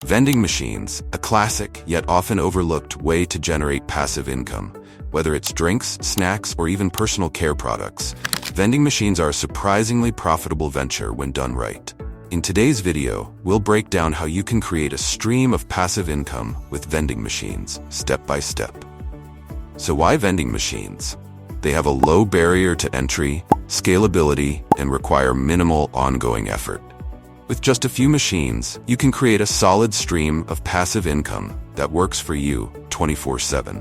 Vending machines, a classic yet often overlooked way to generate passive income. Whether it's drinks, snacks, or even personal care products, vending machines are a surprisingly profitable venture when done right. In today's video, we'll break down how you can create a stream of passive income with vending machines, step by step. So why vending machines? They have a low barrier to entry, scalability, and require minimal ongoing effort. With just a few machines, you can create a solid stream of passive income that works for you 24/7.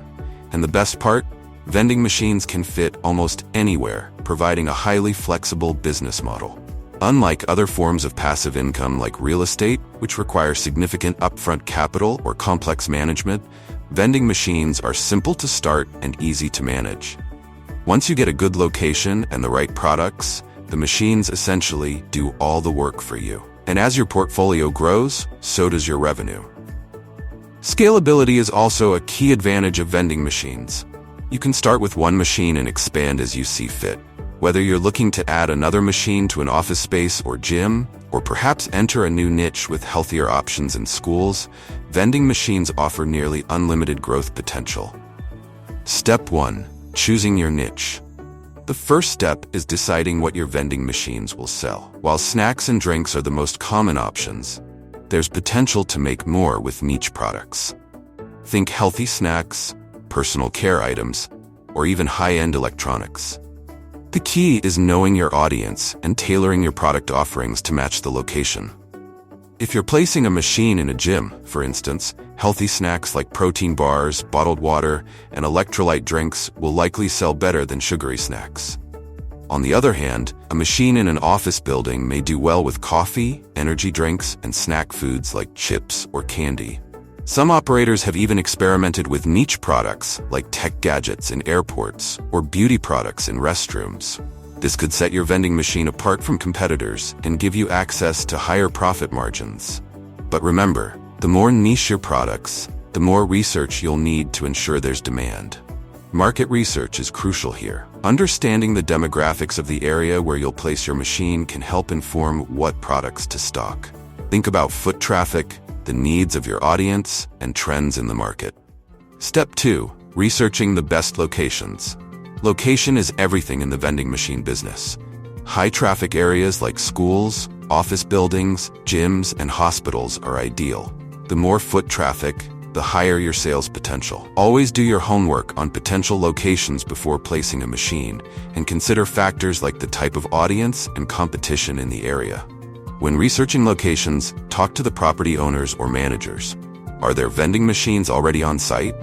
And the best part? Vending machines can fit almost anywhere, providing a highly flexible business model. Unlike other forms of passive income like real estate, which require significant upfront capital or complex management, vending machines are simple to start and easy to manage. Once you get a good location and the right products, the machines essentially do all the work for you. And as your portfolio grows, so does your revenue. Scalability is also a key advantage of vending machines. You can start with one machine and expand as you see fit. Whether you're looking to add another machine to an office space or gym, or perhaps enter a new niche with healthier options in schools, vending machines offer nearly unlimited growth potential. Step 1. Choosing your niche. The first step is deciding what your vending machines will sell. While snacks and drinks are the most common options, there's potential to make more with niche products. Think healthy snacks, personal care items, or even high-end electronics. The key is knowing your audience and tailoring your product offerings to match the location. If you're placing a machine in a gym, for instance, healthy snacks like protein bars, bottled water, and electrolyte drinks will likely sell better than sugary snacks. On the other hand, a machine in an office building may do well with coffee, energy drinks, and snack foods like chips or candy. Some operators have even experimented with niche products like tech gadgets in airports or beauty products in restrooms. This could set your vending machine apart from competitors and give you access to higher profit margins. But remember, the more niche your products, the more research you'll need to ensure there's demand. Market research is crucial here. Understanding the demographics of the area where you'll place your machine can help inform what products to stock. Think about foot traffic, the needs of your audience, and trends in the market. Step 2. Researching the best locations. Location is everything in the vending machine business. High-traffic areas like schools, office buildings, gyms, and hospitals are ideal. The more foot traffic, the higher your sales potential. Always do your homework on potential locations before placing a machine, and consider factors like the type of audience and competition in the area. When researching locations, talk to the property owners or managers. Are there vending machines already on site?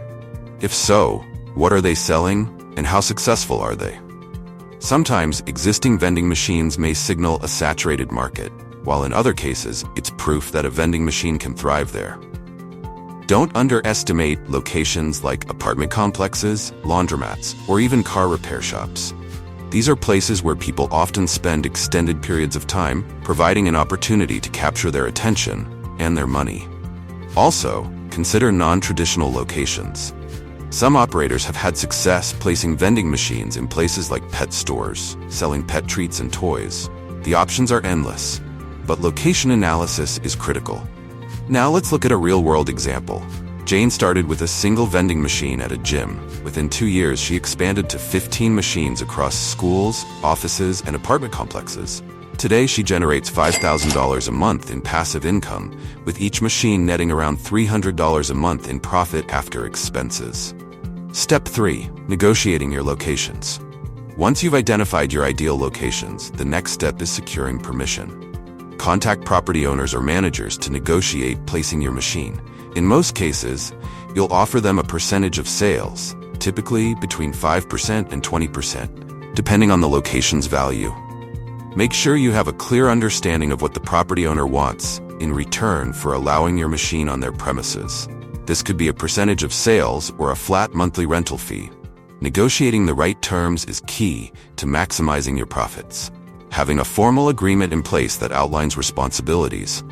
If so, what are they selling, and how successful are they? Sometimes existing vending machines may signal a saturated market, while in other cases, it's proof that a vending machine can thrive there. Don't underestimate locations like apartment complexes, laundromats, or even car repair shops. These are places where people often spend extended periods of time, providing an opportunity to capture their attention and their money. Also, consider non-traditional locations. Some operators have had success placing vending machines in places like pet stores, selling pet treats and toys. The options are endless, but location analysis is critical. Now let's look at a real-world example. Jane started with a single vending machine at a gym. Within 2 years, she expanded to 15 machines across schools, offices, and apartment complexes. Today, she generates $5,000 a month in passive income, with each machine netting around $300 a month in profit after expenses. Step 3. Negotiating your locations. Once you've identified your ideal locations, the next step is securing permission. Contact property owners or managers to negotiate placing your machine. In most cases, you'll offer them a percentage of sales, typically between 5% and 20%, depending on the location's value. Make sure you have a clear understanding of what the property owner wants in return for allowing your machine on their premises. This could be a percentage of sales or a flat monthly rental fee. Negotiating the right terms is key to maximizing your profits. Having a formal agreement in place that outlines responsibilities,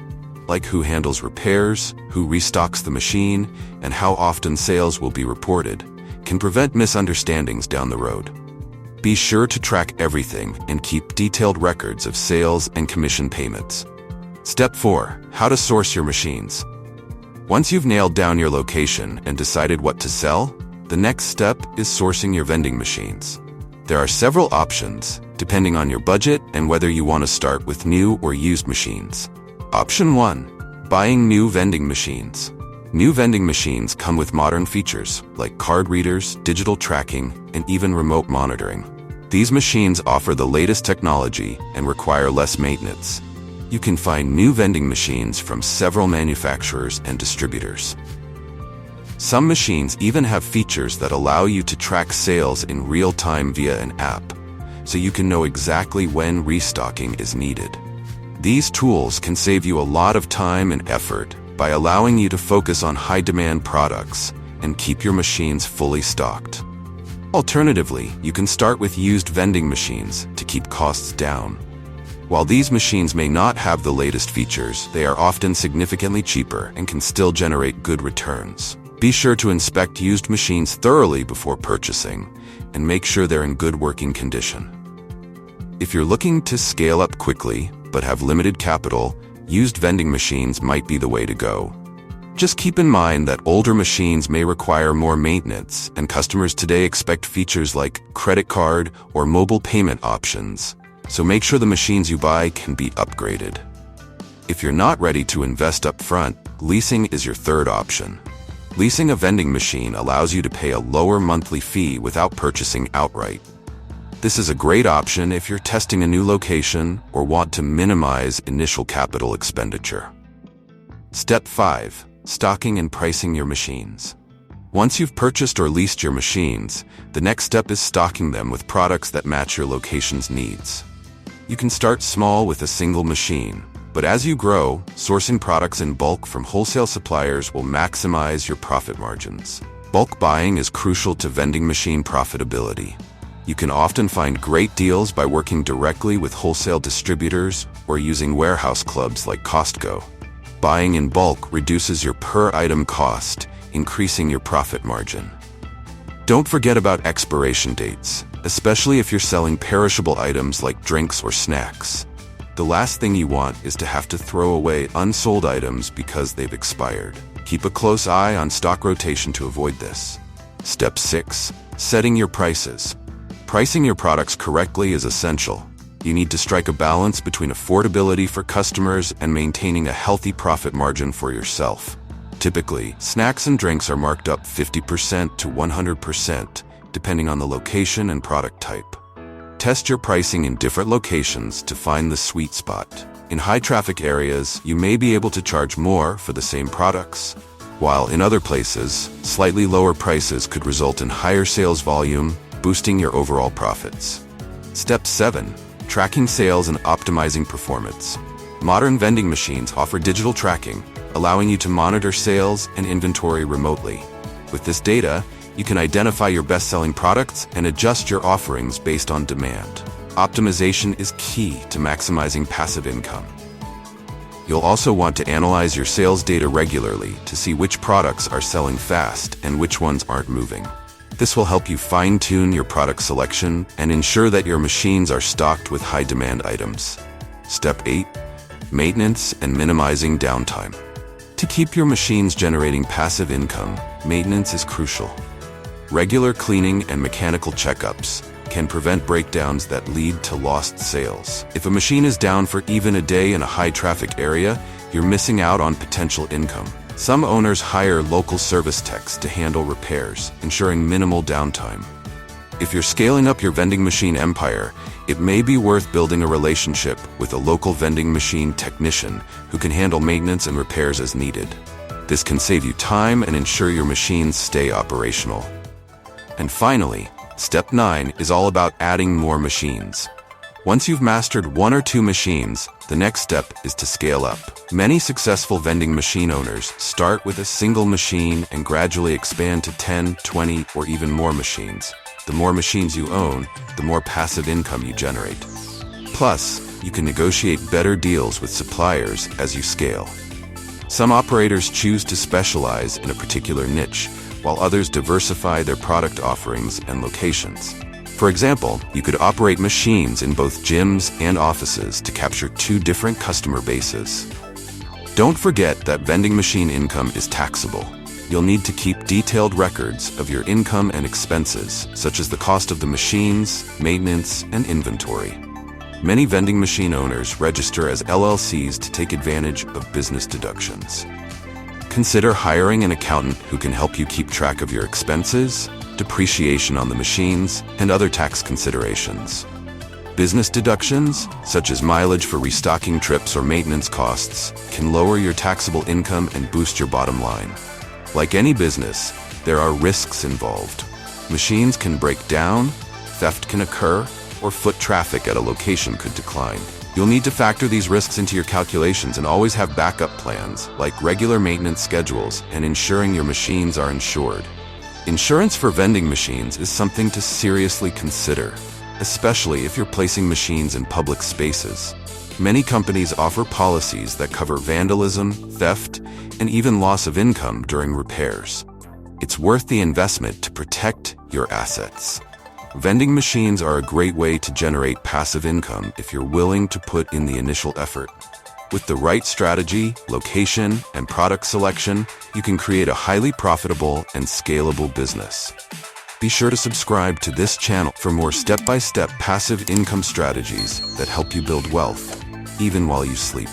like who handles repairs, who restocks the machine, and how often sales will be reported, can prevent misunderstandings down the road. Be sure to track everything and keep detailed records of sales and commission payments. Step 4. How to source your machines. Once you've nailed down your location and decided what to sell, the next step is sourcing your vending machines. There are several options, depending on your budget and whether you want to start with new or used machines. Option 1. Buying new vending machines. New vending machines come with modern features like card readers, digital tracking, and even remote monitoring. These machines offer the latest technology and require less maintenance. You can find new vending machines from several manufacturers and distributors. Some machines even have features that allow you to track sales in real time via an app, so you can know exactly when restocking is needed. These tools can save you a lot of time and effort by allowing you to focus on high-demand products and keep your machines fully stocked. Alternatively, you can start with used vending machines to keep costs down. While these machines may not have the latest features, they are often significantly cheaper and can still generate good returns. Be sure to inspect used machines thoroughly before purchasing and make sure they're in good working condition. If you're looking to scale up quickly but have limited capital, used vending machines might be the way to go. Just keep in mind that older machines may require more maintenance, and customers today expect features like credit card or mobile payment options, so make sure the machines you buy can be upgraded. If you're not ready to invest up front, leasing is your third option. Leasing a vending machine allows you to pay a lower monthly fee without purchasing outright. This is a great option if you're testing a new location or want to minimize initial capital expenditure. Step 5. Stocking and pricing your machines. Once you've purchased or leased your machines, the next step is stocking them with products that match your location's needs. You can start small with a single machine, but as you grow, sourcing products in bulk from wholesale suppliers will maximize your profit margins. Bulk buying is crucial to vending machine profitability. You can often find great deals by working directly with wholesale distributors or using warehouse clubs like Costco. Buying in bulk reduces your per-item cost, increasing your profit margin. Don't forget about expiration dates, especially if you're selling perishable items like drinks or snacks. The last thing you want is to have to throw away unsold items because they've expired. Keep a close eye on stock rotation to avoid this. Step 6. Setting your prices. Pricing your products correctly is essential. You need to strike a balance between affordability for customers and maintaining a healthy profit margin for yourself. Typically, snacks and drinks are marked up 50% to 100%, depending on the location and product type. Test your pricing in different locations to find the sweet spot. In high-traffic areas, you may be able to charge more for the same products, while in other places, slightly lower prices could result in higher sales volume, boosting your overall profits. Step 7. Tracking sales and optimizing performance. Modern vending machines offer digital tracking, allowing you to monitor sales and inventory remotely. With this data, you can identify your best-selling products and adjust your offerings based on demand. Optimization is key to maximizing passive income. You'll also want to analyze your sales data regularly to see which products are selling fast and which ones aren't moving. This will help you fine-tune your product selection and ensure that your machines are stocked with high-demand items. Step 8. Maintenance and minimizing downtime. To keep your machines generating passive income, maintenance is crucial. Regular cleaning and mechanical checkups can prevent breakdowns that lead to lost sales. If a machine is down for even a day in a high-traffic area, you're missing out on potential income. Some owners hire local service techs to handle repairs, ensuring minimal downtime. If you're scaling up your vending machine empire, it may be worth building a relationship with a local vending machine technician who can handle maintenance and repairs as needed. This can save you time and ensure your machines stay operational. And finally, step 9 is all about adding more machines. Once you've mastered 1 or 2 machines, the next step is to scale up. Many successful vending machine owners start with a single machine and gradually expand to 10, 20, or even more machines. The more machines you own, the more passive income you generate. Plus, you can negotiate better deals with suppliers as you scale. Some operators choose to specialize in a particular niche, while others diversify their product offerings and locations. For example, you could operate machines in both gyms and offices to capture 2 different customer bases. Don't forget that vending machine income is taxable. You'll need to keep detailed records of your income and expenses, such as the cost of the machines, maintenance, and inventory. Many vending machine owners register as LLCs to take advantage of business deductions. Consider hiring an accountant who can help you keep track of your expenses, depreciation on the machines, and other tax considerations. Business deductions, such as mileage for restocking trips or maintenance costs, can lower your taxable income and boost your bottom line. Like any business, there are risks involved. Machines can break down, theft can occur, or foot traffic at a location could decline. You'll need to factor these risks into your calculations and always have backup plans, like regular maintenance schedules and ensuring your machines are insured. Insurance for vending machines is something to seriously consider, especially if you're placing machines in public spaces. Many companies offer policies that cover vandalism, theft, and even loss of income during repairs. It's worth the investment to protect your assets. Vending machines are a great way to generate passive income if you're willing to put in the initial effort. With the right strategy, location, and product selection, you can create a highly profitable and scalable business. Be sure to subscribe to this channel for more step-by-step passive income strategies that help you build wealth, even while you sleep.